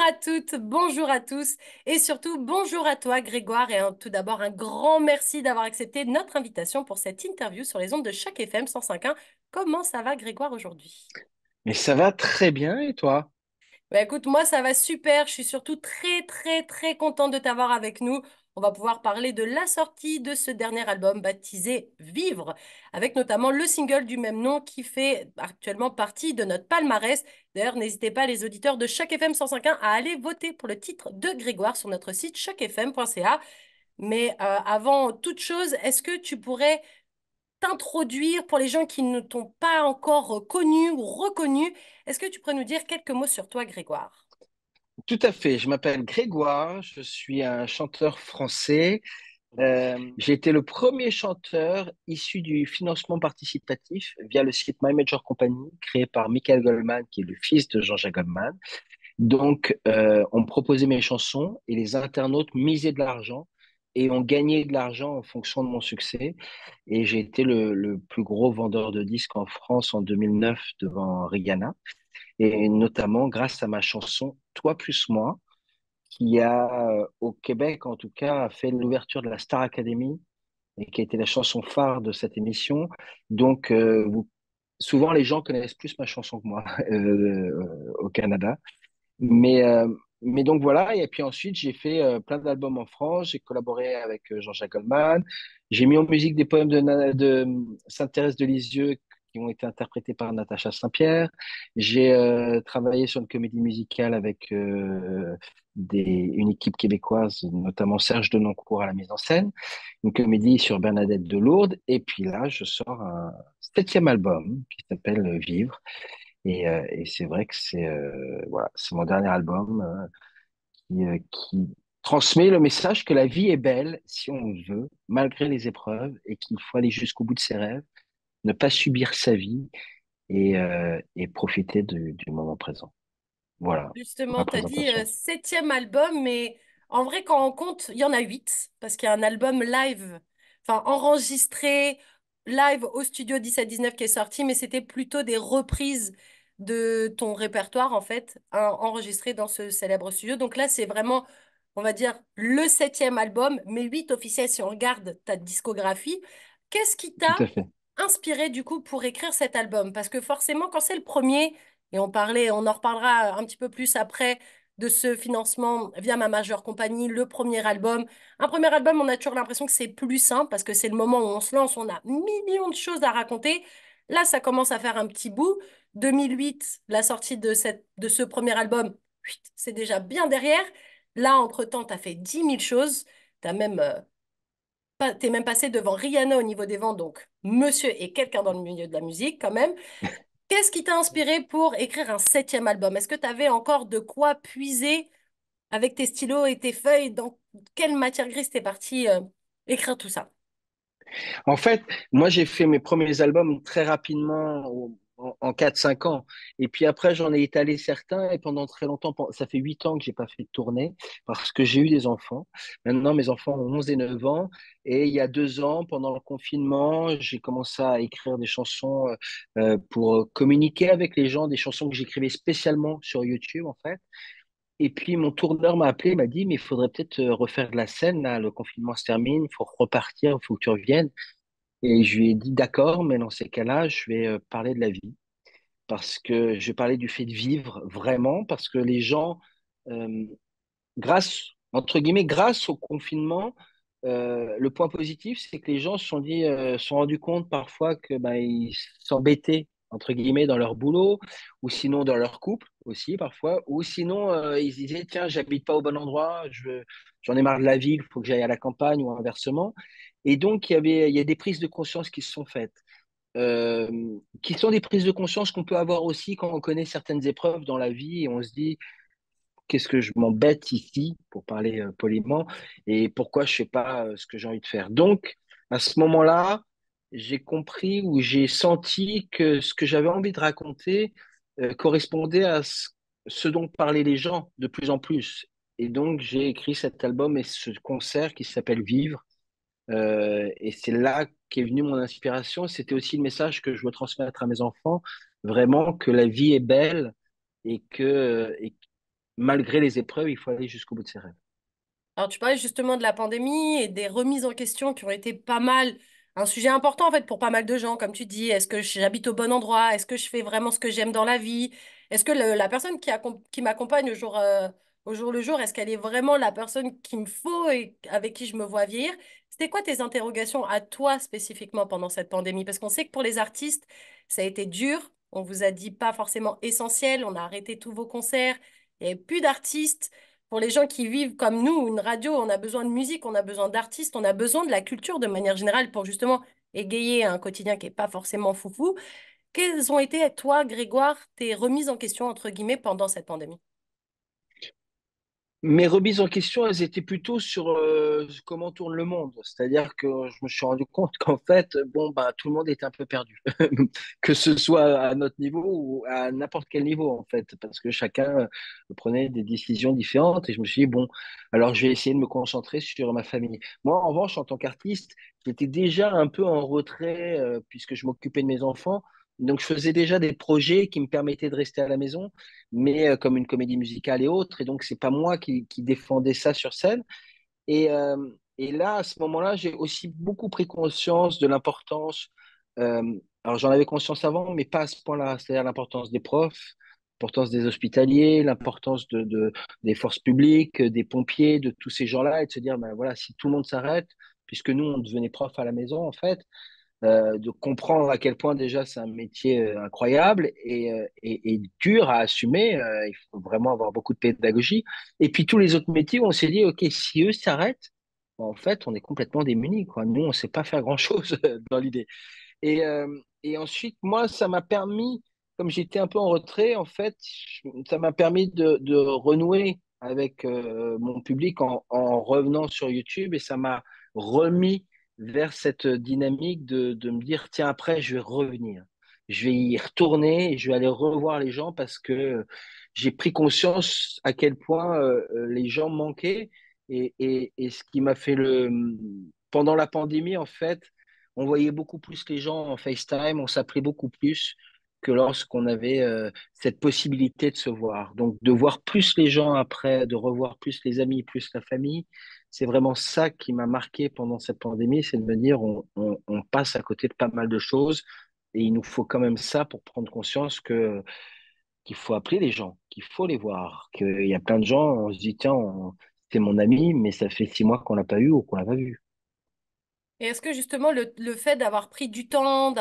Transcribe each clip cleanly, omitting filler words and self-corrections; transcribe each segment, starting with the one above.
à toutes, bonjour à tous et surtout bonjour à toi Grégoire tout d'abord un grand merci d'avoir accepté notre invitation pour cette interview sur les ondes de Choc FM 105.1. Comment ça va Grégoire aujourd'hui? Mais ça va très bien et toi? Bah écoute, moi ça va super, je suis surtout très très très contente de t'avoir avec nous. On va pouvoir parler de la sortie de ce dernier album baptisé Vivre, avec notamment le single du même nom qui fait actuellement partie de notre palmarès. D'ailleurs, n'hésitez pas les auditeurs de Choc FM 105.1 à aller voter pour le titre de Grégoire sur notre site chocfm.ca. Mais avant toute chose, est-ce que tu pourrais t'introduire pour les gens qui ne t'ont pas encore connu ou reconnu? Est-ce que tu pourrais nous dire quelques mots sur toi, Grégoire? Tout à fait, je m'appelle Grégoire, je suis un chanteur français. J'ai été le premier chanteur issu du financement participatif via le site My Major Company, créé par Michael Goldman, qui est le fils de Jean-Jacques Goldman. Donc, on me proposait mes chansons et les internautes misaient de l'argent et ont gagné de l'argent en fonction de mon succès. Et j'ai été le plus gros vendeur de disques en France en 2009 devant Rihanna. Et notamment grâce à ma chanson Toi plus moi, qui a, au Québec en tout cas, fait l'ouverture de la Star Academy et qui a été la chanson phare de cette émission. Donc, souvent, les gens connaissent plus ma chanson que moi au Canada. Mais, euh, mais donc voilà, et puis ensuite, j'ai fait plein d'albums en France, j'ai collaboré avec Jean-Jacques Goldman, j'ai mis en musique des poèmes de Sainte-Thérèse de Lisieux qui ont été interprétés par Natacha Saint-Pierre, j'ai travaillé sur une comédie musicale avec une équipe québécoise, notamment Serge Denoncourt à la mise en scène, une comédie sur Bernadette de Lourdes, et puis là, je sors un septième album qui s'appelle Vivre, et c'est vrai que c'est mon dernier album qui transmet le message que la vie est belle si on veut, malgré les épreuves, et qu'il faut aller jusqu'au bout de ses rêves, ne pas subir sa vie et profiter du moment présent. Voilà ma Justement, tu as dit présentation. septième album, mais en vrai, quand on compte, il y en a huit, parce qu'il y a un album live, enfin enregistré live au studio 17-19 qui est sorti, mais c'était plutôt des reprises de ton répertoire, en fait, hein, enregistré dans ce célèbre studio. Donc là, c'est vraiment, on va dire, le septième album, mais huit officiels si on regarde ta discographie. Qu'est-ce qui Tout t'a à fait. inspiré, du coup, pour écrire cet album? Parce que forcément, quand c'est le premier, et on en reparlera un petit peu plus après de ce financement via ma majeure compagnie, le premier album. Un premier album, on a toujours l'impression que c'est plus simple parce que c'est le moment où on se lance, on a millions de choses à raconter. Là, ça commence à faire un petit bout. 2008, la sortie de ce premier album, c'est déjà bien derrière. Là, entre-temps, tu as fait 10 000 choses. T'as même, t'es même passé devant Rihanna au niveau des ventes, donc monsieur est quelqu'un dans le milieu de la musique quand même. Qu'est-ce qui t'a inspiré pour écrire un septième album? Est-ce que tu avais encore de quoi puiser avec tes stylos et tes feuilles? Dans quelle matière grise t'es parti écrire tout ça? En fait, moi, j'ai fait mes premiers albums très rapidement, en 4-5 ans. Et puis après, j'en ai étalé certains. Et pendant très longtemps, ça fait 8 ans que j'ai pas fait de tournée parce que j'ai eu des enfants. Maintenant, mes enfants ont 11 et 9 ans. Et il y a 2 ans, pendant le confinement, j'ai commencé à écrire des chansons pour communiquer avec les gens, des chansons que j'écrivais spécialement sur YouTube, en fait. Et puis mon tourneur m'a appelé, il m'a dit, mais il faudrait peut-être refaire de la scène, là, le confinement se termine, il faut repartir, il faut que tu reviennes. Et je lui ai dit d'accord, mais dans ces cas-là, je vais parler de la vie. Parce que je vais parler du fait de vivre vraiment, parce que les gens, euh, entre guillemets, grâce au confinement, le point positif, c'est que les gens se sont rendus compte parfois que ils s'embêtaient, entre guillemets, dans leur boulot, ou sinon dans leur couple aussi parfois, ou sinon ils se disaient, tiens, j'habite pas au bon endroit, j'en ai marre de la ville, il faut que j'aille à la campagne ou inversement. Et donc, il y a des prises de conscience qui se sont faites, qui sont des prises de conscience qu'on peut avoir aussi quand on connaît certaines épreuves dans la vie et on se dit, qu'est-ce que je m'embête ici, pour parler poliment, et pourquoi je ne fais pas ce que j'ai envie de faire. Donc, à ce moment-là, j'ai compris ou j'ai senti que ce que j'avais envie de raconter correspondait à ce dont parlaient les gens de plus en plus. Et donc, j'ai écrit cet album et ce concert qui s'appelle Vivre, et c'est là qu'est venue mon inspiration. C'était aussi le message que je veux transmettre à mes enfants, vraiment que la vie est belle et que malgré les épreuves, il faut aller jusqu'au bout de ses rêves. Alors, tu parlais justement de la pandémie et des remises en question qui ont été pas mal, un sujet important en fait pour pas mal de gens, comme tu dis. Est-ce que j'habite au bon endroit? Est-ce que je fais vraiment ce que j'aime dans la vie? Est-ce que la personne qui m'accompagne au jour le jour, est-ce qu'elle est vraiment la personne qu'il me faut et avec qui je me vois vieillir? C'était quoi tes interrogations à toi spécifiquement pendant cette pandémie? Parce qu'on sait que pour les artistes, ça a été dur. On vous a dit pas forcément essentiel. On a arrêté tous vos concerts. Il n'y avait plus d'artistes. Pour les gens qui vivent comme nous, une radio, on a besoin de musique, on a besoin d'artistes, on a besoin de la culture de manière générale pour justement égayer un quotidien qui n'est pas forcément foufou. Quelles ont été, toi, Grégoire, tes remises en question, entre guillemets, pendant cette pandémie? Mes remises en question, elles étaient plutôt sur comment tourne le monde. C'est-à-dire que je me suis rendu compte qu'en fait, bon, bah, tout le monde était un peu perdu, que ce soit à notre niveau ou à n'importe quel niveau, en fait, parce que chacun prenait des décisions différentes. Et je me suis dit, bon, alors je vais essayer de me concentrer sur ma famille. Moi, en revanche, en tant qu'artiste, j'étais déjà un peu en retrait puisque je m'occupais de mes enfants. Donc, je faisais déjà des projets qui me permettaient de rester à la maison mais comme une comédie musicale et autres. Et donc, c'est pas moi qui défendais ça sur scène. Et, euh, et là, à ce moment-là, j'ai aussi beaucoup pris conscience de l'importance. euh, alors, j'en avais conscience avant, mais pas à ce point-là. C'est-à-dire l'importance des profs, l'importance des hospitaliers, l'importance des forces publiques, des pompiers, de tous ces gens-là, et de se dire, ben voilà, si tout le monde s'arrête, puisque nous, on devenait prof à la maison, en fait, de comprendre à quel point déjà c'est un métier incroyable et dur à assumer. Il faut vraiment avoir beaucoup de pédagogie. Et puis tous les autres métiers, on s'est dit, OK, si eux s'arrêtent, en fait, on est complètement démunis, quoi. Nous, on ne sait pas faire grand-chose dans l'idée. Et, euh, et ensuite, moi, ça m'a permis, comme j'étais un peu en retrait, en fait, ça m'a permis de renouer avec mon public en revenant sur YouTube et ça m'a remis vers cette dynamique de me dire, tiens, après, je vais revenir. Je vais y retourner et je vais aller revoir les gens parce que j'ai pris conscience à quel point les gens manquaient et ce qui m'a fait le... Pendant la pandémie, en fait, on voyait beaucoup plus les gens en FaceTime, on s'appelait beaucoup plus que lorsqu'on avait cette possibilité de se voir. Donc, de voir plus les gens après, de revoir plus les amis, plus la famille, c'est vraiment ça qui m'a marqué pendant cette pandémie, c'est de me dire on passe à côté de pas mal de choses et il nous faut quand même ça pour prendre conscience que qu'il faut appeler les gens, qu'il faut les voir, qu'il y a plein de gens, on se dit tiens, c'est mon ami, mais ça fait 6 mois qu'on l'a pas eu ou qu'on l'a pas vu. Et est-ce que justement le fait d'avoir pris du temps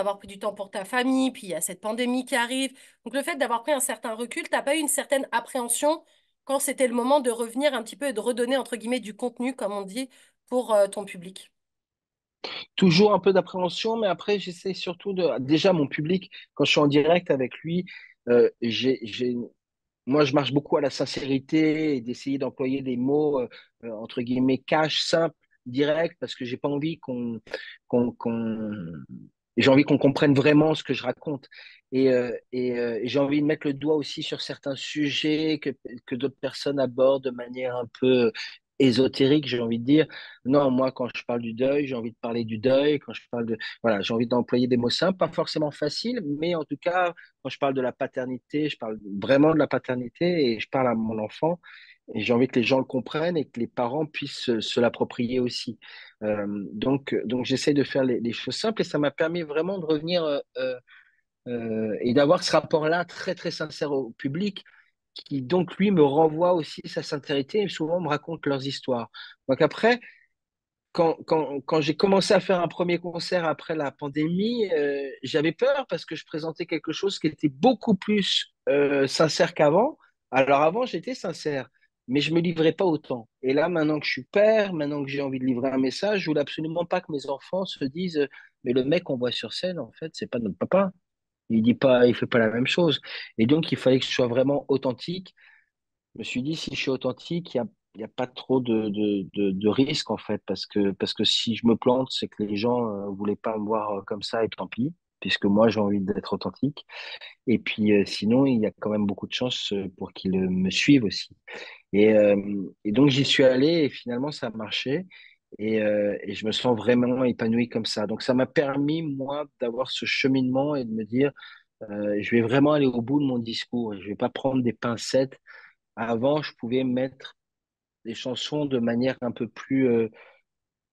pour ta famille, puis il y a cette pandémie qui arrive, donc le fait d'avoir pris un certain recul, t'as pas eu une certaine appréhension quand c'était le moment de revenir un petit peu et de redonner entre guillemets du contenu, comme on dit, pour ton public? Toujours un peu d'appréhension, mais après, j'essaie surtout de... Déjà, mon public, quand je suis en direct avec lui, j'ai... moi, je marche beaucoup à la sincérité et d'essayer d'employer des mots, entre guillemets, cash, simples, directs, parce que j'ai pas envie qu'on... J'ai envie qu'on comprenne vraiment ce que je raconte. Et j'ai envie de mettre le doigt aussi sur certains sujets que d'autres personnes abordent de manière un peu ésotérique, j'ai envie de dire. Non, moi, quand je parle du deuil, j'ai envie de parler du deuil. Quand je parle de, voilà, j'ai envie d'employer des mots simples, pas forcément faciles, mais en tout cas, quand je parle de la paternité, je parle vraiment de la paternité et je parle à mon enfant. Et j'ai envie que les gens le comprennent et que les parents puissent se l'approprier aussi. Donc j'essaie de faire les choses simples et ça m'a permis vraiment de revenir et d'avoir ce rapport-là très, très sincère au public qui donc lui me renvoie aussi sa sincérité et souvent me raconte leurs histoires. Donc après, quand j'ai commencé à faire un premier concert après la pandémie, j'avais peur parce que je présentais quelque chose qui était beaucoup plus sincère qu'avant. Alors avant, j'étais sincère, mais je me livrais pas autant. Et là, maintenant que je suis père, maintenant que j'ai envie de livrer un message, je voulais absolument pas que mes enfants se disent, mais le mec qu'on voit sur scène, en fait, c'est pas notre papa. Il dit pas, il fait pas la même chose. Et donc, il fallait que je sois vraiment authentique. Je me suis dit, si je suis authentique, il y a pas trop de risques, en fait, parce que si je me plante, c'est que les gens voulaient pas me voir comme ça, et tant pis, puisque moi, j'ai envie d'être authentique. Et puis, sinon, il y a quand même beaucoup de chances pour qu'ils me suivent aussi. Et donc, j'y suis allé, et finalement, ça a marché. Et je me sens vraiment épanoui comme ça. Donc, ça m'a permis, moi, d'avoir ce cheminement et de me dire, je vais vraiment aller au bout de mon discours et je vais pas prendre des pincettes Avant, je pouvais mettre des chansons de manière un peu plus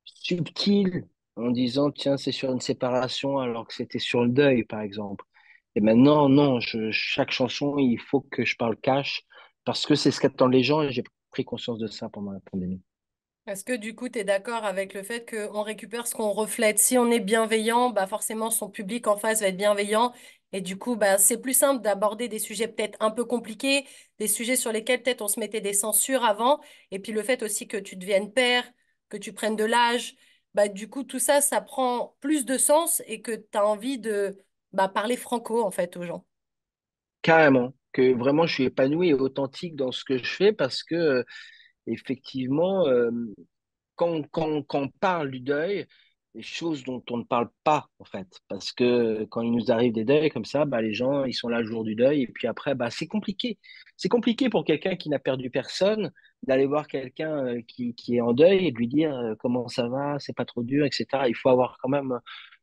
subtile, en disant, tiens, c'est sur une séparation, alors que c'était sur le deuil, par exemple. Et maintenant, non, chaque chanson, il faut que je parle cash, parce que c'est ce qu'attendent les gens, et j'ai pris conscience de ça pendant la pandémie. Est-ce que du coup, tu es d'accord avec le fait qu'on récupère ce qu'on reflète? Si on est bienveillant, bah forcément, son public en face va être bienveillant. Et du coup, bah, c'est plus simple d'aborder des sujets peut-être un peu compliqués, des sujets sur lesquels peut-être on se mettait des censures avant. Et puis le fait aussi que tu deviennes père, que tu prennes de l'âge, bah, du coup, tout ça, ça prend plus de sens et que tu as envie de bah, parler franco, en fait, aux gens. Carrément, que vraiment, je suis épanoui et authentique dans ce que je fais, parce que, effectivement, quand on parle du deuil, des choses dont on ne parle pas, en fait. Parce que quand il nous arrive des deuils comme ça, bah, les gens, ils sont là le jour du deuil, et puis après, bah, c'est compliqué. C'est compliqué pour quelqu'un qui n'a perdu personne d'aller voir quelqu'un qui est en deuil et de lui dire comment ça va, c'est pas trop dur, etc. Il faut avoir quand même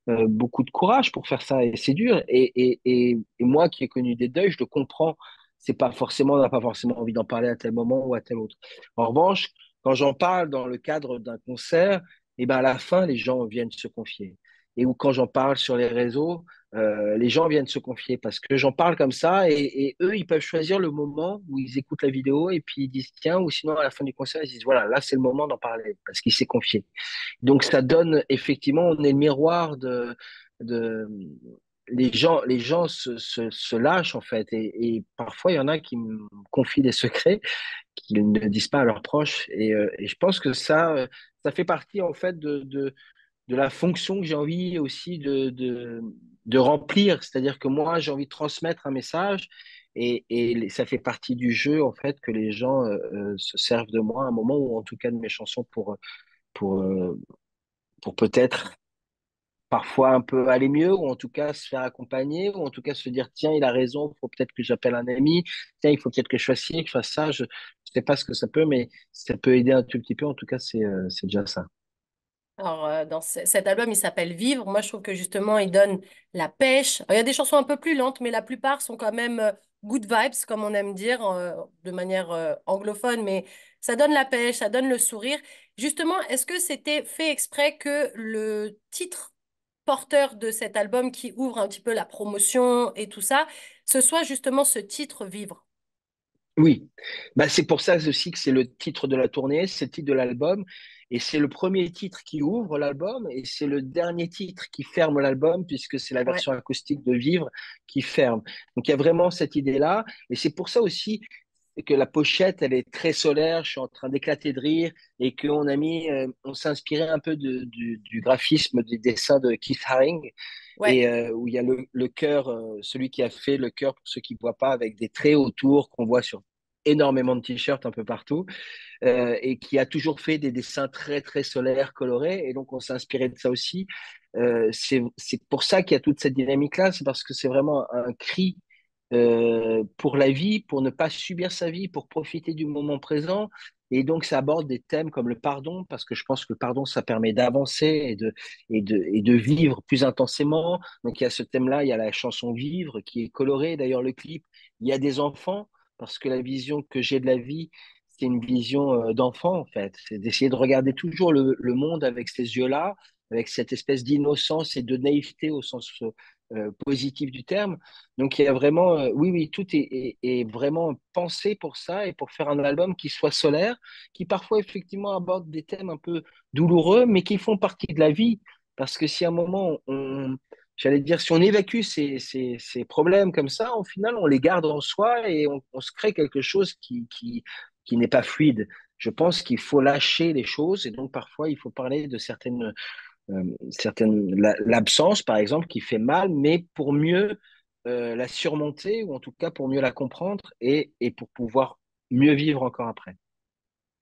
beaucoup de courage pour faire ça, et c'est dur. Et moi qui ai connu des deuils, je le comprends. C'est pas forcément, on n'a pas forcément envie d'en parler à tel moment ou à tel autre. En revanche, quand j'en parle dans le cadre d'un concert, et ben à la fin, les gens viennent se confier. Et ou quand j'en parle sur les réseaux, les gens viennent se confier parce que j'en parle comme ça, et eux, ils peuvent choisir le moment où ils écoutent la vidéo et puis ils disent tiens, ou sinon à la fin du concert, ils disent voilà, là c'est le moment d'en parler parce qu'il s'est confié. Donc ça donne effectivement, on est le miroir de les gens se lâchent en fait, et parfois il y en a qui me confient des secrets qu'ils ne disent pas à leurs proches, et je pense que ça fait partie en fait de la fonction que j'ai envie aussi de remplir, c'est-à-dire que moi j'ai envie de transmettre un message, et ça fait partie du jeu en fait que les gens se servent de moi à un moment, ou en tout cas de mes chansons pour, euh, pour peut-être parfois un peu aller mieux, ou en tout cas se faire accompagner, ou en tout cas se dire, tiens, il a raison, il faut peut-être que j'appelle un ami, tiens, il faut peut-être que je fasse ci, que je fasse ça, je ne sais pas ce que ça peut, mais ça peut aider un tout petit peu, en tout cas, c'est déjà ça. Alors, dans cet album, il s'appelle Vivre. Moi, je trouve que justement, il donne la pêche. Alors, il y a des chansons un peu plus lentes, mais la plupart sont quand même good vibes, comme on aime dire, de manière anglophone. Mais ça donne la pêche, ça donne le sourire. Justement, est-ce que c'était fait exprès que le titre porteur de cet album qui ouvre un petit peu la promotion et tout ça, ce soit justement ce titre Vivre? Oui, bah, c'est pour ça aussi que c'est le titre de la tournée, c'est le titre de l'album, et c'est le premier titre qui ouvre l'album, et c'est le dernier titre qui ferme l'album, puisque c'est la Ouais. version acoustique de Vivre qui ferme. Donc il y a vraiment cette idée-là, et c'est pour ça aussi que la pochette, elle est très solaire, je suis en train d'éclater de rire, et qu'on a mis, on s'est inspiré un peu du graphisme des dessins de Keith Haring, Ouais. et où il y a le cœur, celui qui a fait le cœur, pour ceux qui ne voient pas, avec des traits autour qu'on voit sur énormément de t-shirts un peu partout, et qui a toujours fait des dessins très très solaires, colorés, et donc on s'est inspiré de ça aussi. C'est pour ça qu'il y a toute cette dynamique-là, c'est parce que c'est vraiment un cri pour la vie, pour ne pas subir sa vie, pour profiter du moment présent. Et donc, ça aborde des thèmes comme le pardon, parce que je pense que le pardon, ça permet d'avancer et de vivre plus intensément. Donc, il y a ce thème-là, il y a la chanson Vivre qui est colorée. D'ailleurs, le clip, il y a des enfants, parce que la vision que j'ai de la vie, c'est une vision d'enfant, en fait. C'est d'essayer de regarder toujours le monde avec ces yeux-là, avec cette espèce d'innocence et de naïveté au sens positif du terme. Donc il y a vraiment, oui, oui, tout est vraiment pensé pour ça, et pour faire un album qui soit solaire, qui parfois effectivement aborde des thèmes un peu douloureux, mais qui font partie de la vie. Parce que si à un moment, j'allais dire, si on évacue ces problèmes comme ça, au final, on les garde en soi, et on se crée quelque chose qui n'est pas fluide. Je pense qu'il faut lâcher les choses, et donc parfois il faut parler de l'absence, par exemple, qui fait mal, mais pour mieux la surmonter, ou en tout cas pour mieux la comprendre, et pour pouvoir mieux vivre encore après.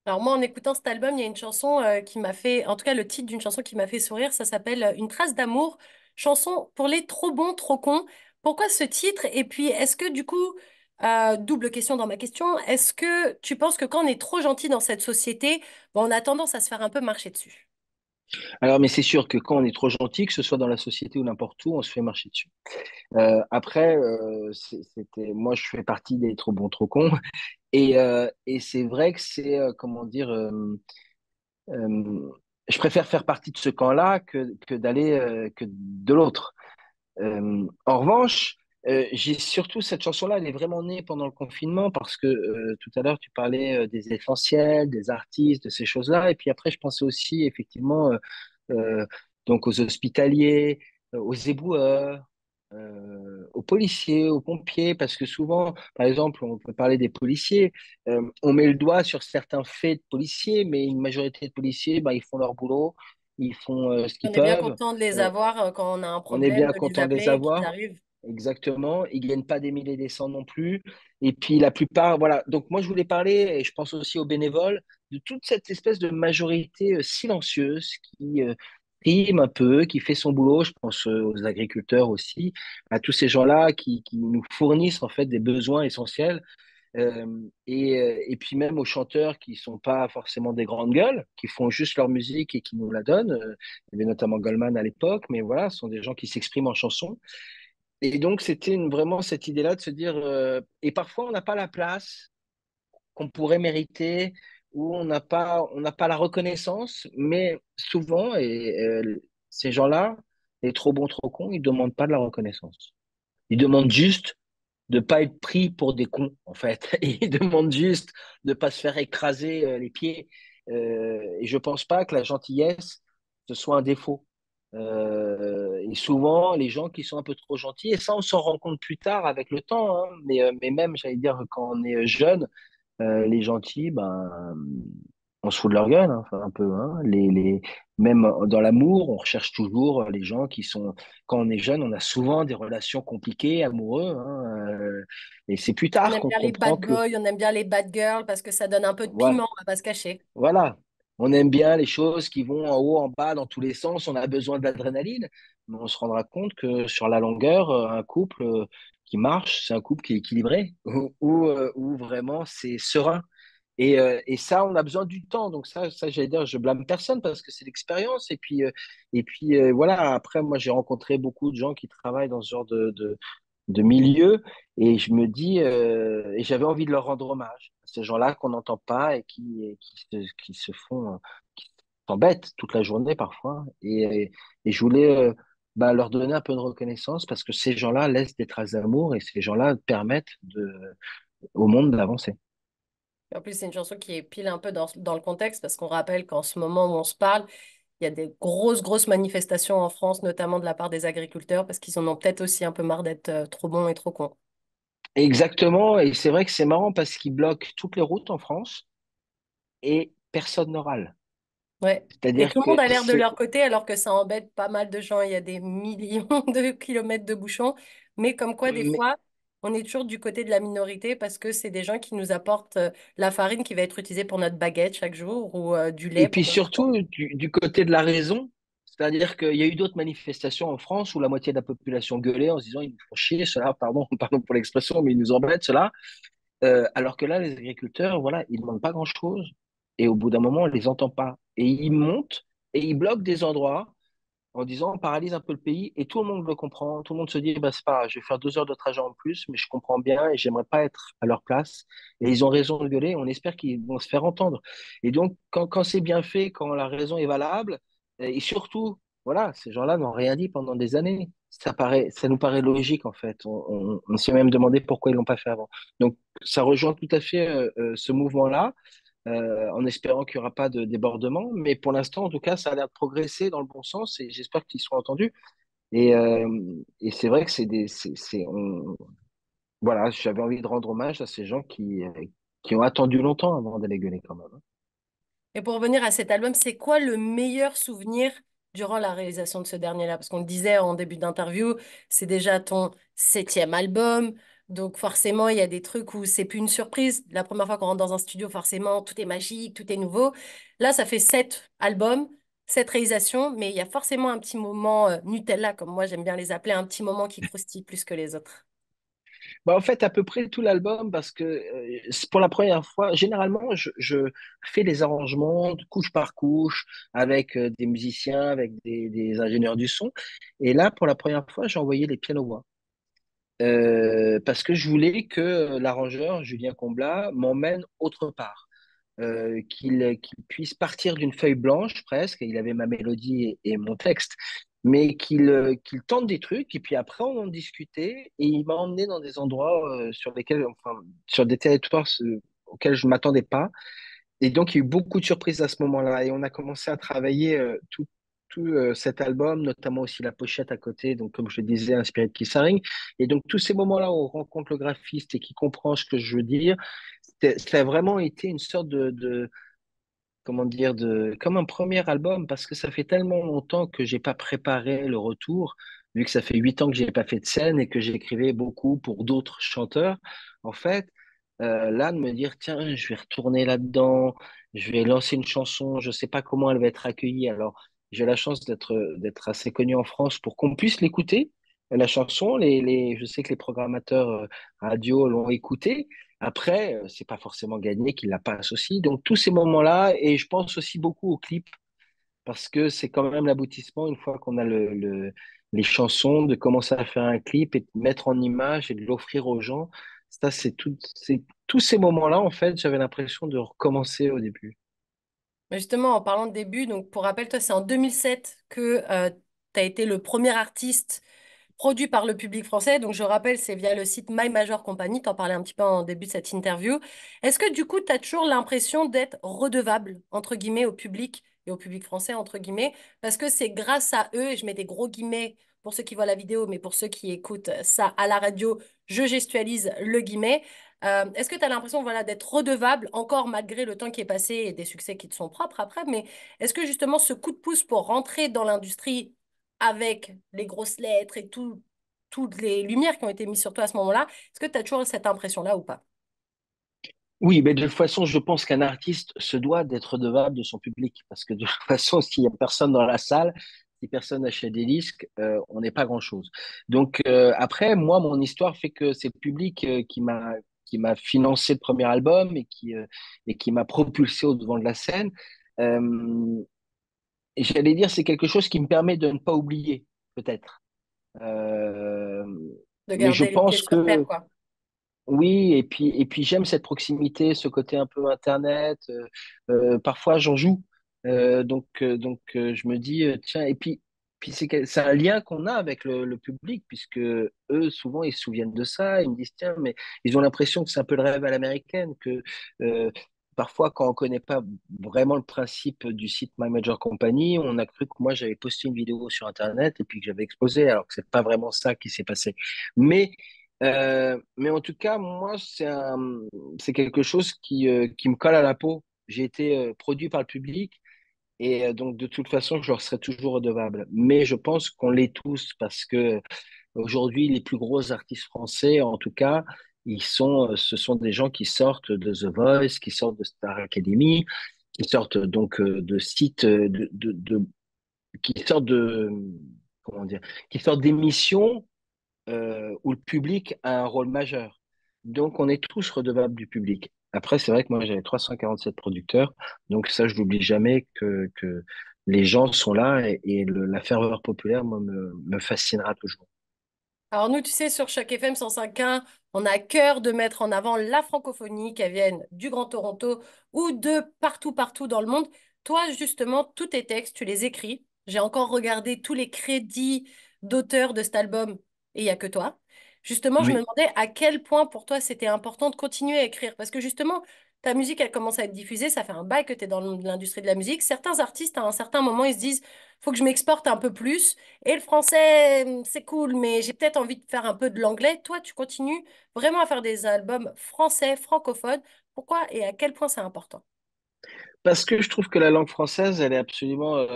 Alors moi, en écoutant cet album, il y a une chanson qui m'a fait, en tout cas le titre d'une chanson qui m'a fait sourire, ça s'appelle Une trace d'amour, chanson pour les trop bons, trop cons. Pourquoi ce titre? Et puis, est-ce que du coup, double question dans ma question, est-ce que tu penses que quand on est trop gentil dans cette société, bon, on a tendance à se faire un peu marcher dessus? Alors, mais c'est sûr que quand on est trop gentil, que ce soit dans la société ou n'importe où, on se fait marcher dessus. Après, moi, je fais partie des trop bons, trop cons. Et c'est vrai que c'est, comment dire, euh, je préfère faire partie de ce camp-là que d'aller que de l'autre. En revanche, j'ai surtout cette chanson-là, elle est vraiment née pendant le confinement parce que tout à l'heure tu parlais des essentiels, des artistes, de ces choses-là, et puis après je pensais aussi effectivement euh, donc aux hospitaliers, aux éboueurs, aux policiers, aux pompiers, parce que souvent, par exemple, on peut parler des policiers, on met le doigt sur certains faits de policiers, mais une majorité de policiers, bah, ils font leur boulot, ils font ce qu'ils On est bien peuvent. content de les Euh, avoir quand on a un on est problème, bien de les content de les appeler et qu'ils avoir, arrivent. exactement. Ils gagnent pas des milliers et des cents non plus. Et puis la plupart, voilà. Donc moi je voulais parler, et je pense aussi aux bénévoles, de toute cette espèce de majorité silencieuse qui prime un peu, qui fait son boulot. Je pense aux agriculteurs aussi, à tous ces gens-là qui nous fournissent en fait des besoins essentiels. Et puis même aux chanteurs qui sont pas forcément des grandes gueules, qui font juste leur musique et qui nous la donnent. Il y avait notamment Goldman à l'époque, mais voilà, ce sont des gens qui s'expriment en chanson. Et donc c'était vraiment cette idée-là de se dire, et parfois on n'a pas la place qu'on pourrait mériter, ou on n'a pas la reconnaissance, mais souvent, ces gens-là, les trop bons, trop cons, ils demandent pas de la reconnaissance. Ils demandent juste de pas être pris pour des cons, en fait. Ils demandent juste de pas se faire écraser les pieds. Et je pense pas que la gentillesse, ce soit un défaut. Et souvent, les gens qui sont un peu trop gentils, et ça, on s'en rend compte plus tard avec le temps, hein, mais même, j'allais dire, quand on est jeune, les gentils, ben, on se fout de leur gueule, hein, enfin, un peu. Hein. Même dans l'amour, on recherche toujours les gens qui sont. Quand on est jeune, on a souvent des relations compliquées, amoureux. Hein, et c'est plus On tard aime qu'on bien les comprend bad que, boys, on aime bien les bad girls parce que ça donne un peu de voilà, piment, on va pas se cacher. voilà. On aime bien les choses qui vont en haut, en bas, dans tous les sens. On a besoin d'adrénaline, mais on se rendra compte que sur la longueur, un couple qui marche, c'est un couple qui est équilibré, où vraiment c'est serein. Et ça, on a besoin du temps. Donc ça j'allais dire, je blâme personne parce que c'est l'expérience. Et puis voilà, après, moi, j'ai rencontré beaucoup de gens qui travaillent dans ce genre de milieu. Et je me dis, et j'avais envie de leur rendre hommage. Ces gens-là qu'on n'entend pas qui se font, qui s'embêtent toute la journée parfois. Et je voulais bah, leur donner un peu de reconnaissance parce que ces gens-là laissent des traces d'amour et ces gens-là permettent au monde d'avancer. En plus, c'est une chanson qui est pile un peu dans le contexte parce qu'on rappelle qu'en ce moment où on se parle, il y a des grosses manifestations en France, notamment de la part des agriculteurs parce qu'ils en ont peut-être aussi un peu marre d'être trop bons et trop cons. Exactement, et c'est vrai que c'est marrant parce qu'ils bloquent toutes les routes en France et personne ne râle. Ouais. Et C'est-à-dire tout le monde que a l'air de c'est... leur côté alors que ça embête pas mal de gens. Il y a des millions de kilomètres de bouchons. Mais comme quoi, des mais- fois, on est toujours du côté de la minorité parce que c'est des gens qui nous apportent la farine qui va être utilisée pour notre baguette chaque jour ou du Et lait pour puis notre surtout, du côté de la raison, c'est-à-dire qu'il y a eu d'autres manifestations en France où la moitié de la population gueulait en se disant ils nous font chier, cela, pardon, pardon pour l'expression, mais ils nous embêtent, cela. Alors que là, les agriculteurs, voilà, ils ne demandent pas grand-chose. Et au bout d'un moment, on ne les entend pas. Et ils montent et ils bloquent des endroits en disant on paralyse un peu le pays et tout le monde le comprend. Tout le monde se dit bah, c'est pas grave, je vais faire 2 heures de trajet en plus, mais je comprends bien et j'aimerais pas être à leur place. Et ils ont raison de gueuler. On espère qu'ils vont se faire entendre. Et donc, quand c'est bien fait, quand la raison est valable, et surtout, voilà, ces gens-là n'ont rien dit pendant des années. Ça nous paraît logique en fait. On s'est même demandé pourquoi ils l'ont pas fait avant. Donc, ça rejoint tout à fait ce mouvement-là en espérant qu'il n'y aura pas de débordement. Mais pour l'instant, en tout cas, ça a l'air de progresser dans le bon sens et j'espère qu'ils seront entendus. Et c'est vrai que voilà, j'avais envie de rendre hommage à ces gens qui ont attendu longtemps avant d'aller gueuler quand même. Hein. Et pour revenir à cet album, c'est quoi le meilleur souvenir durant la réalisation de ce dernier-là? Parce qu'on le disait en début d'interview, c'est déjà ton septième album. Donc forcément, il y a des trucs où c'est plus une surprise. La première fois qu'on rentre dans un studio, forcément, tout est magique, tout est nouveau. Là, ça fait 7 albums, 7 réalisations, mais il y a forcément un petit moment Nutella, comme moi j'aime bien les appeler, un petit moment qui croustille plus que les autres. Bah, en fait, à peu près tout l'album, parce que c'est pour la première fois, généralement, je fais les arrangements de couche par couche avec des musiciens, avec des ingénieurs du son. Et là, pour la première fois, j'ai envoyé les pianos-voix. parce que je voulais que l'arrangeur, Julien Comblat, m'emmène autre part. Qu'il puisse partir d'une feuille blanche presque, il avait ma mélodie et mon texte, mais qu'il tente des trucs, et puis après on en discutait, et il m'a emmené dans des endroits sur lesquels, enfin, sur des territoires auxquels je ne m'attendais pas. Et donc, il y a eu beaucoup de surprises à ce moment-là. Et on a commencé à travailler tout cet album, notamment aussi la pochette à côté, donc comme je le disais, inspiré de Keith Haring. Et donc, tous ces moments-là où on rencontre le graphiste et qui comprend ce que je veux dire, ça a vraiment été une sorte comment dire, comme un premier album, parce que ça fait tellement longtemps que j'ai pas préparé le retour, vu que ça fait 8 ans que j'ai pas fait de scène et que j'écrivais beaucoup pour d'autres chanteurs. En fait, là, de me dire, tiens, je vais retourner là-dedans, je vais lancer une chanson, je sais pas comment elle va être accueillie. Alors, j'ai la chance d'être assez connu en France pour qu'on puisse l'écouter, la chanson. Je sais que les programmateurs radio l'ont écoutée. Après, c'est pas forcément gagné qu'il la passe aussi. Donc, tous ces moments-là, et je pense aussi beaucoup au clip, parce que c'est quand même l'aboutissement, une fois qu'on a les chansons, de commencer à faire un clip et de mettre en image et de l'offrir aux gens. Ça, c'est tous ces moments-là, en fait, j'avais l'impression de recommencer au début. Mais justement, en parlant de début, donc pour rappel, toi, c'est en 2007 que tu as été le premier artiste produit par le public français. Donc, je rappelle, c'est via le site My Major Company. Tu en parlais un petit peu en début de cette interview. Est-ce que du coup, tu as toujours l'impression d'être redevable, entre guillemets, au public et au public français, entre guillemets, parce que c'est grâce à eux, et je mets des gros guillemets pour ceux qui voient la vidéo, mais pour ceux qui écoutent ça à la radio, je gestualise le guillemet. Est-ce que tu as l'impression voilà, d'être redevable, encore malgré le temps qui est passé et des succès qui te sont propres après, mais est-ce que justement ce coup de pouce pour rentrer dans l'industrie avec les grosses lettres et toutes les lumières qui ont été mises sur toi à ce moment-là, est-ce que tu as toujours cette impression-là ou pas? Oui, mais de toute façon, je pense qu'un artiste se doit d'être redevable de son public, parce que de toute façon, s'il y a personne dans la salle, si personne n'achète des disques, on n'est pas grand-chose. Donc après, moi, mon histoire fait que c'est le public qui m'a financé le premier album et qui m'a propulsé au devant de la scène. Euh, et j'allais dire, c'est quelque chose qui me permet de ne pas oublier, peut-être. Euh, De mais je garder les pieds pense sur terre, que quoi. oui, et puis j'aime cette proximité, ce côté un peu internet. Parfois, j'en joue. Je me dis, tiens, et puis c'est un lien qu'on a avec le public, puisque eux, souvent, ils se souviennent de ça. Ils me disent, tiens, mais ils ont l'impression que c'est un peu le rêve à l'américaine, que parfois, quand on connaît pas vraiment le principe du site My Major Company, on a cru que moi, j'avais posté une vidéo sur Internet et puis que j'avais explosé, alors que c'est pas vraiment ça qui s'est passé. Mais en tout cas, moi, c'est quelque chose qui me colle à la peau. J'ai été produit par le public et donc de toute façon, je leur serai toujours redevable. Mais je pense qu'on l'est tous parce que aujourd'hui, les plus gros artistes français, en tout cas, ce sont des gens qui sortent de The Voice, qui sortent de Star Academy, qui sortent donc de sites, qui sortent comment dire, qui sortent d'émissions où le public a un rôle majeur. Donc, on est tous redevables du public. Après, c'est vrai que moi, j'avais 347 producteurs, donc ça, je n'oublie jamais que les gens sont là et la ferveur populaire, moi, me fascinera toujours. Alors nous, tu sais, sur chaque FM 105.1, on a à cœur de mettre en avant la francophonie, qu'elle vienne du Grand Toronto ou de partout, partout dans le monde. Toi, justement, tous tes textes, tu les écris. J'ai encore regardé tous les crédits d'auteur de cet album et il n'y a que toi. Justement, je me Oui, demandais à quel point pour toi c'était important de continuer à écrire. Parce que justement, ta musique, elle commence à être diffusée, ça fait un bail que tu es dans l'industrie de la musique. Certains artistes, à un certain moment, ils se disent, faut que je m'exporte un peu plus. Et le français, c'est cool, mais j'ai peut-être envie de faire un peu de l'anglais. Toi, tu continues vraiment à faire des albums français, francophones. Pourquoi et à quel point c'est important? parce que je trouve que la langue française, elle est absolument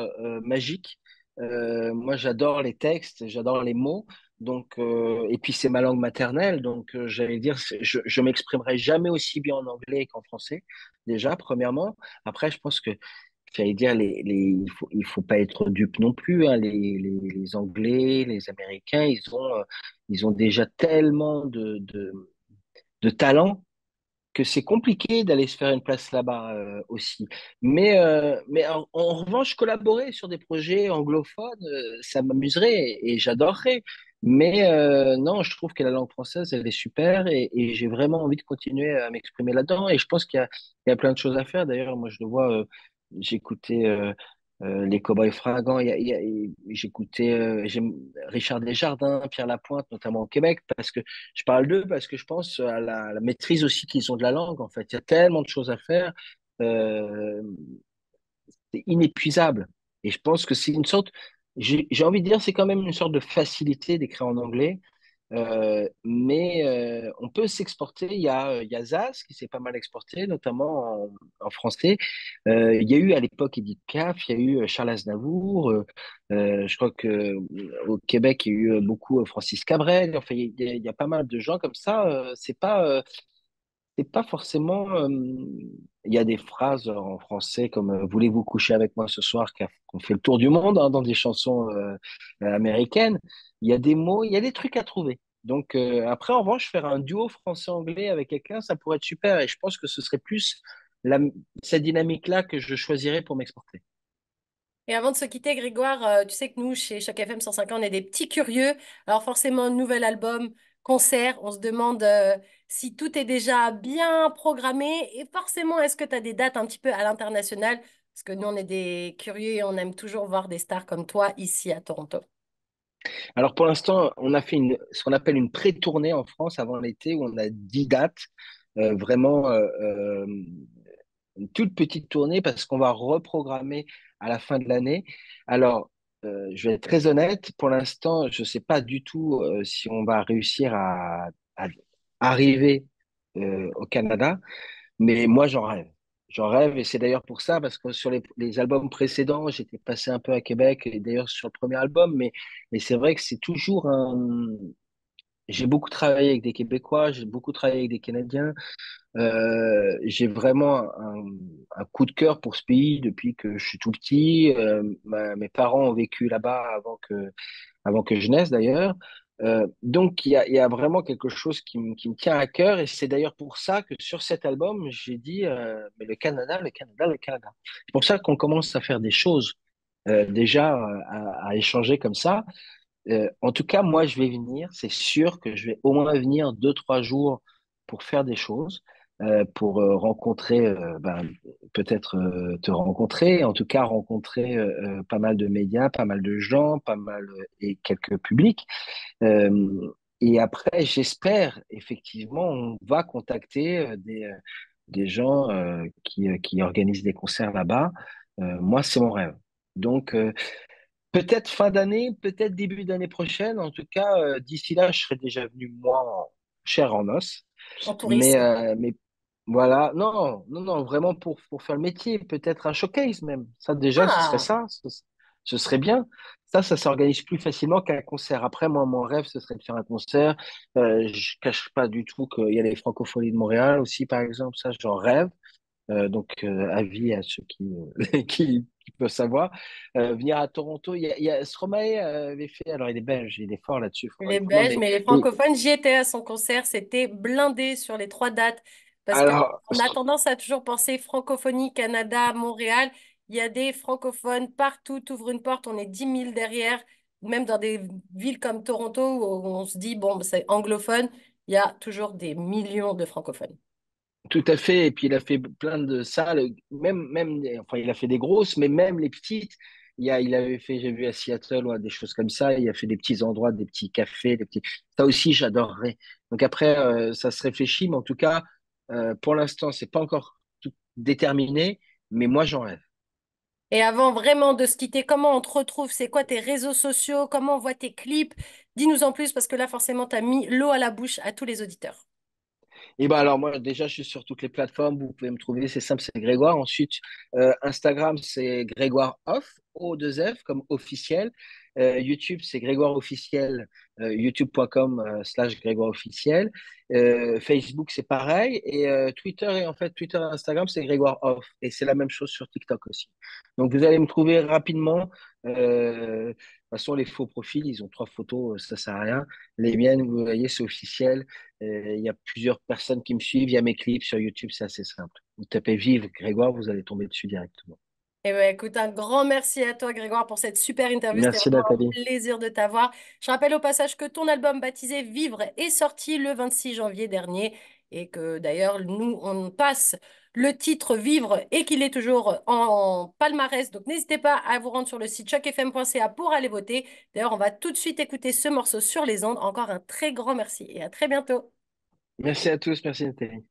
magique. Moi, j'adore les textes, j'adore les mots. Donc, et puis c'est ma langue maternelle, donc j'allais dire, je m'exprimerai jamais aussi bien en anglais qu'en français, déjà, premièrement. Après, je pense que j'allais dire, il faut pas être dupe non plus, hein. Les Anglais, les Américains, ils ont déjà tellement de talent que c'est compliqué d'aller se faire une place là-bas aussi. Mais en revanche, collaborer sur des projets anglophones, ça m'amuserait et j'adorerais. Mais non, je trouve que la langue française, elle est super et j'ai vraiment envie de continuer à m'exprimer là-dedans. Et je pense qu'il y a plein de choses à faire. D'ailleurs, moi, je le vois, j'écoutais les Cowboys Fringants, j'écoutais j'aime Richard Desjardins, Pierre Lapointe, notamment au Québec, parce que je parle d'eux, parce que je pense à la maîtrise aussi qu'ils ont de la langue, en fait. Il y a tellement de choses à faire. Euh, c'est inépuisable. Et je pense que c'est une sorte, j'ai envie de dire, c'est quand même une sorte de facilité d'écrire en anglais. Mais on peut s'exporter. Il y a Zaz qui s'est pas mal exporté, notamment en français. Il y a eu à l'époque Edith Piaf, il y a eu Charles Aznavour. Je crois que au Québec, il y a eu beaucoup Francis Cabrel. Enfin, il y a pas mal de gens comme ça. C'est pas forcément. Il y a des phrases en français comme Voulez-vous coucher avec moi ce soir qu'on fait le tour du monde hein, dans des chansons américaines. Il y a des mots, il y a des trucs à trouver. Donc après, en revanche, faire un duo français-anglais avec quelqu'un, ça pourrait être super. Et je pense que ce serait plus la, cette dynamique-là que je choisirais pour m'exporter. Et avant de se quitter, Grégoire, tu sais que nous, chez Choc FM 105 ans, on est des petits curieux. Alors forcément, nouvel album, concert, on se demande si tout est déjà bien programmé. Et forcément, est-ce que tu as des dates un petit peu à l'international? Parce que nous, on est des curieux et on aime toujours voir des stars comme toi ici à Toronto. Alors pour l'instant, on a fait ce qu'on appelle une pré-tournée en France avant l'été où on a 10 dates. Vraiment une toute petite tournée parce qu'on va reprogrammer à la fin de l'année. Alors, je vais être très honnête, pour l'instant, je ne sais pas du tout si on va réussir à arriver au Canada, mais moi, j'en rêve. J'en rêve et c'est d'ailleurs pour ça, parce que sur les albums précédents, j'étais passé un peu à Québec et d'ailleurs sur le premier album, mais c'est vrai que c'est toujours un... J'ai beaucoup travaillé avec des Québécois, j'ai beaucoup travaillé avec des Canadiens. J'ai vraiment un coup de cœur pour ce pays depuis que je suis tout petit. Mes parents ont vécu là-bas avant que je naisse d'ailleurs. Donc il y a vraiment quelque chose qui me tient à cœur et c'est d'ailleurs pour ça que sur cet album, j'ai dit mais le Canada, le Canada, le Canada. C'est pour ça qu'on commence à faire des choses déjà à échanger comme ça. En tout cas, moi, je vais venir. C'est sûr que je vais au moins venir 2, 3 jours pour faire des choses, pour rencontrer, peut-être te rencontrer, en tout cas rencontrer pas mal de médias, pas mal de gens, pas mal et quelques publics. Et après, j'espère effectivement, on va contacter des gens qui organisent des concerts là-bas. Moi, c'est mon rêve. Donc, peut-être fin d'année, peut-être début d'année prochaine. En tout cas, d'ici là, je serai déjà venu, moi, chair en os. En tourisme. Mais voilà, non, non, non, vraiment pour faire le métier, peut-être un showcase même. Ça, déjà, ce serait Ah! ça. Ce serait bien. Ça s'organise plus facilement qu'un concert. Après, moi, mon rêve, ce serait de faire un concert. Je cache pas du tout qu'il y a les Francophonies de Montréal aussi, par exemple. Ça, j'en rêve. Donc, avis à ceux qui peuvent savoir. Venir à Toronto, il y a Stromae avait fait, alors il est belge, il est fort là-dessus, faut pas Les le croire, Belges, mais les mais francophones, j'y étais à son concert, c'était blindé sur les trois dates. Parce que alors, on a tendance à toujours penser francophonie, Canada, Montréal. Il y a des francophones partout, tu ouvres une porte, on est 10 000 derrière. Même dans des villes comme Toronto, où on se dit, bon, c'est anglophone, il y a toujours des millions de francophones. tout à fait, et puis il a fait plein de salles, enfin, il a fait des grosses, mais même les petites. Il avait fait, j'ai vu à Seattle, ouais, des choses comme ça. Il a fait des petits endroits, des petits cafés, des petits. Ça aussi, j'adorerais. Donc après, ça se réfléchit, mais en tout cas, pour l'instant, c'est pas encore tout déterminé, mais moi, j'en rêve. Et avant vraiment de se quitter, comment on te retrouve? C'est quoi tes réseaux sociaux? Comment on voit tes clips? Dis-nous en plus, parce que là, forcément, tu as mis l'eau à la bouche à tous les auditeurs. Et ben alors moi déjà je suis sur toutes les plateformes, vous pouvez me trouver, c'est simple, c'est Grégoire. Ensuite Instagram c'est Grégoire Off, O2F comme officiel. YouTube c'est Grégoire officiel, youtube.com slash Grégoire officiel. Facebook c'est pareil et Twitter et en fait Twitter et Instagram c'est Grégoire Off et c'est la même chose sur TikTok aussi. Donc vous allez me trouver rapidement. De toute façon les faux profils ils ont 3 photos, ça sert à rien. Les miennes vous voyez c'est officiel. Il y a plusieurs personnes qui me suivent. Il y a mes clips sur YouTube, c'est assez simple. Vous tapez Vive Grégoire, vous allez tomber dessus directement. Eh ben, écoute, un grand merci à toi, Grégoire, pour cette super interview. C'était Merci vraiment un Nathalie. plaisir de t'avoir. Je rappelle au passage que ton album baptisé Vivre est sorti le 26 janvier dernier et que d'ailleurs, nous, on passe le titre Vivre et qu'il est toujours en palmarès. Donc, n'hésitez pas à vous rendre sur le site chocfm.ca pour aller voter. D'ailleurs, on va tout de suite écouter ce morceau sur les ondes. Encore un très grand merci et à très bientôt. Merci à tous, merci Nathalie.